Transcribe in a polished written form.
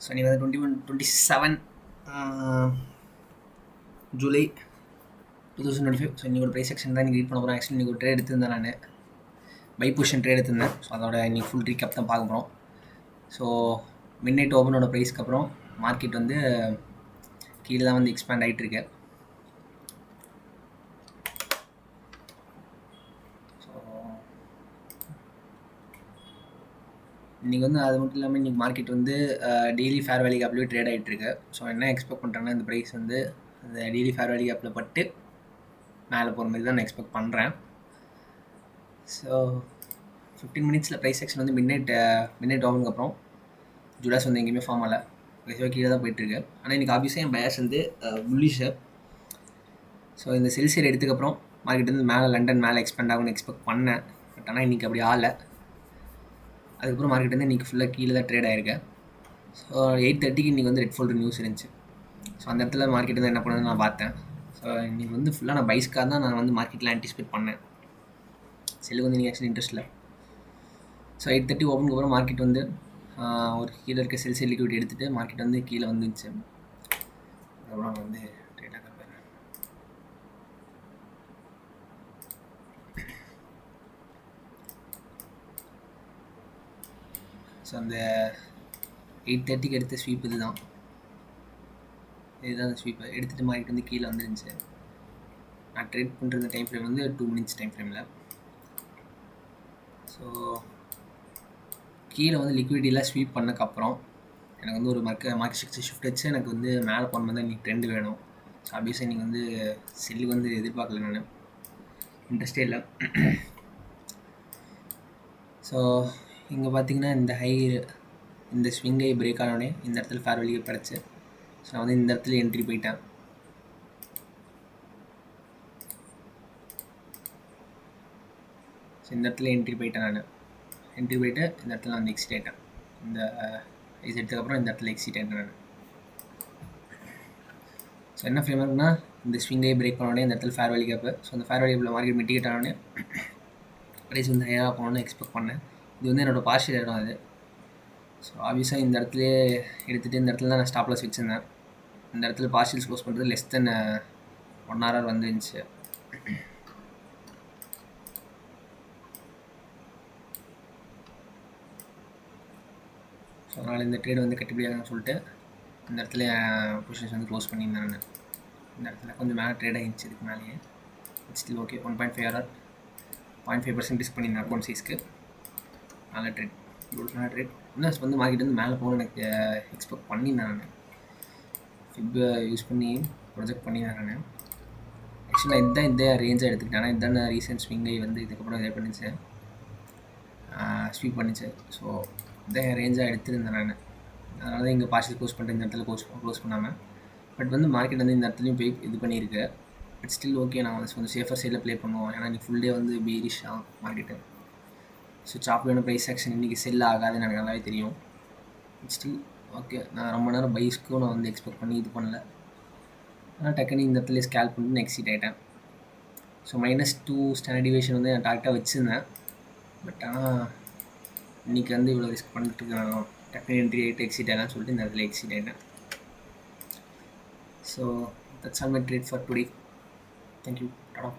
So நீ வந்து 27 July 2025. So இன்றைக்கி ஒரு ப்ரைஸ் செக்ஷன் தான் இன்றைக்கி ரீட் பண்ண போகிறோம். ஆக்சுவலி இன்றைக்கி ஒரு ட்ரேட் எடுத்திருந்தேன், நான் பை பொசிஷன் ட்ரேட் எடுத்திருந்தேன். ஸோ அதோட இன்றைக்கி ஃபுல் ரீகேப் தான் பார்க்க போகிறோம். ஸோ மிட் நைட் ஓப்பனோட ப்ரைஸ்க்கு அப்புறம் மார்க்கெட் வந்து கீழே தான் வந்து எக்ஸ்பேண்ட் ஆகிட்டு இருக்கு. இன்றைக்கி வந்து அது மட்டும் இல்லாமல் இன்றைக்கி மார்க்கெட் வந்து டெய்லி ஃபேர் வேல்யூ கேப்லேயே ட்ரேட் ஆகிட்டுருக்கு. ஸோ என்ன எக்ஸ்பெக்ட் பண்ணுறேன்னா இந்த ப்ரைஸ் வந்து அந்த டெய்லி ஃபேர் வேல்யூ கேப்பில் பட்டு மேலே போகிற மாதிரி தான் நான் எக்ஸ்பெக்ட் பண்ணுறேன். ஸோ 15 மினிட்ஸில் ப்ரைஸ் செக்ஷன் வந்து மிட் நைட் ஓவனுக்கு அப்புறம் ஜூடாஸ் வந்து எங்கேயுமே ஃபார்ம் ஆகலை, கீழே தான் போயிட்டுருக்கு. ஆனால் இன்றைக்கி ஆப்வியஸாக என் பயர்ஸ் வந்து புல்லிஷு. ஸோ இந்த செல்சியர் எடுத்துக்கப்புறம் மார்க்கெட் வந்து லண்டன் மேலே எக்ஸ்பெண்ட் ஆகும்னு எக்ஸ்பெக்ட் பண்ணேன். பட் ஆனால் இன்றைக்கி அப்படி ஆகலை. அதுக்கப்புறம் மார்க்கெட் வந்து இன்றைக்கி ஃபுல்லாக கீழே தான் ட்ரேட் ஆகிருக்கு. ஸோ 8:30க்கு இன்றைக்கி வந்து ரெட் ஃபோல்டு நியூஸ் இருந்துச்சு. ஸோ அந்த இடத்துல மார்க்கெட் வந்து என்ன பண்ணுதுன்னு நான் பார்த்தேன். ஸோ இன்றைக்கி வந்து ஃபுல்லாக நான் பைஸ்க்காக தான் நான் வந்து மார்க்கெட்டில் ஆன்டிசிபேட் பண்ணேன். செல்லுக்கு வந்து இன்றைக்கி ஆக்சுவலி இன்ட்ரெஸ்ட் இல்லை. ஸோ 8:30 ஓப்பனுக்கு அப்புறம் மார்க்கெட் வந்து ஒரு கீழே இருக்க செல்சியர் லிக்விட் எடுத்துகிட்டு மார்க்கெட் வந்து கீழே வந்துச்சு. அதுக்கப்புறம் வந்து ட்ரேட் ஆக போயிடுறேன். ஸோ அந்த 8:30க்கு எடுத்த ஸ்வீப் இதுதான் அந்த ஸ்வீப்பை எடுத்துகிட்டு மார்க்கெட் வந்து கீழே வந்துருந்துச்சு. நான் ட்ரேட் பண்ணுற டைம் ஃப்ரேம் வந்து 2 மினிட்ஸ் டைம் ஃப்ரேமில். ஸோ கீழே வந்து லிக்விடிலாம் ஸ்வீப் பண்ணக்கப்புறம் எனக்கு வந்து ஒரு மார்க்கெட் ஸ்ட்ரக்சர் ஷிஃப்ட் வச்சு எனக்கு வந்து மேலே போன மாதிரி தான் இன்றைக்கி ட்ரெண்டு வேணும். ஸோ ஆப்வியஸாக இன்றைக்கி வந்து செல்லுக்கு வந்து எதிர்பார்க்கல, நான் இன்ட்ரெஸ்டே இல்லை. ஸோ இங்கே பார்த்தீங்கன்னா இந்த ஸ்விங்கை பிரேக் ஆனோடனே இந்த இடத்துல ஃபேர் வேல்யூ கிடச்சி. ஸோ நான் வந்து இந்த இடத்துல என்ட்ரி போயிட்டேன். ஸோ இந்த இடத்துல என்ட்ரி போயிட்டேன் இந்த இடத்துல நான் வந்து எக்ஸிட் ஆகிட்டேன். இந்த இது எடுத்ததுக்கப்புறம் இந்த இடத்துல எக்ஸிட் ஆகிட்டேன் நான். ஸோ என்ன ஃப்ரேம் இருக்குன்னா இந்த ஸ்விங்கை பிரேக் பண்ணோடனே இந்த இடத்துல ஃபேர் வேல்யூ கேப்பு. ஸோ அந்த ஃபேர் வேல்யூ கேப்பில் மார்க்கெட் மிட்டிகேட் ஆனோடனே ப்ரைஸ் வந்து ஹையாக போகணுன்னு எக்ஸ்பெக்ட் பண்ணேன். இது வந்து என்னோடய பார்ஷியல் இடம் அது. ஸோ ஆப்வியஸாக இந்த இடத்துல எடுத்துகிட்டு இந்த இடத்துல தான் நான் ஸ்டாப் லாஸ் வச்சுருந்தேன். இந்த இடத்துல பார்ஷியல்ஸ் க்ளோஸ் பண்ணுறது லெஸ் தென் 1 hour வந்துருந்துச்சு. ஸோ அதனால் இந்த ட்ரேட் வந்து கட்டுப்படியாகன்னு சொல்லிட்டு இந்த இடத்துல பொசிஷன்ஸ் வந்து க்ளோஸ் பண்ணியிருந்தேன் நான். இந்த இடத்துல கொஞ்சம் மேலே ட்ரேட் ஆகிடுச்சு. இதுக்கு மேலேயே ஸ்டில் ஓகே. 1.5 hour 0.5% ரிஸ்க் பண்ணியிருந்தேன் அக்கௌண்ட் சைஸ்க்கு. நல்ல ட்ரேட், நல்ல ட்ரேட். இன்னும் வந்து மார்க்கெட் வந்து மேலே போகணும்னு எனக்கு எக்ஸ்பெக்ட் பண்ணியிருந்தேன் நான். ஃபிப் யூஸ் பண்ணி ப்ரொஜெக்ட் பண்ணியிருந்தேன் நான். ஆக்சுவலாக இதுதான் இந்த ரேஞ்சாக எடுத்துக்கிட்டேன். ஆனால் இதுதான் ரீசெண்ட் ஸ்விங்கை வந்து இதுக்கப்புறம் இதை பண்ணிச்சு, ஸ்வீப் பண்ணிச்சு. ஸோ இதான் ரேஞ்சாக எடுத்துருந்தேன் நான். அதனால தான் இங்கே பார்ஷியல் க்ளோஸ் பண்ணிட்டு இந்த இடத்துல க்ளோஸ் பண்ணாமல். பட் வந்து மார்க்கெட் வந்து இந்த இடத்துலையும் போய் இது பண்ணியிருக்கு. பட் ஸ்டில் ஓகே, நான் வந்து கொஞ்சம் சேஃபர் சைடில் ப்ளே பண்ணுவோம். ஏன்னா இன்றைக்கி ஃபுல் டே வந்து பீரிஷ் ஆகும் மார்க்கெட்டு. ஸோ சாப்லேயான ப்ரைஸ் ஆக்ஷன் இன்றைக்கி செல் ஆகாதுன்னு எனக்கு நல்லாவே தெரியும். ஸ்டில் ஓகே, நான் ரொம்ப நேரம் பைஸ்க்கும் நான் வந்து எக்ஸ்பெக்ட் பண்ணி இது பண்ணல. ஆனால் டக்குன்னு இந்த இடத்துல ஸ்கேல் பண்ணிட்டு நான் எக்ஸிட் ஆகிட்டேன். ஸோ -2 ஸ்டாண்டர்ட் டிவியேஷன் வந்து நான் டார்கெட்டாக வச்சுருந்தேன். பட் ஆனால் இன்றைக்கி வந்து இவ்வளோ ரிஸ்க் பண்ணிட்டு நான் டக்குனு என்ட்ரி ஆகிட்டு எக்ஸிட் ஆகலான்னு சொல்லிட்டு இந்த இடத்துல எக்ஸிட் ஆகிட்டேன். So that's all my trade for today. Thank you. Tata.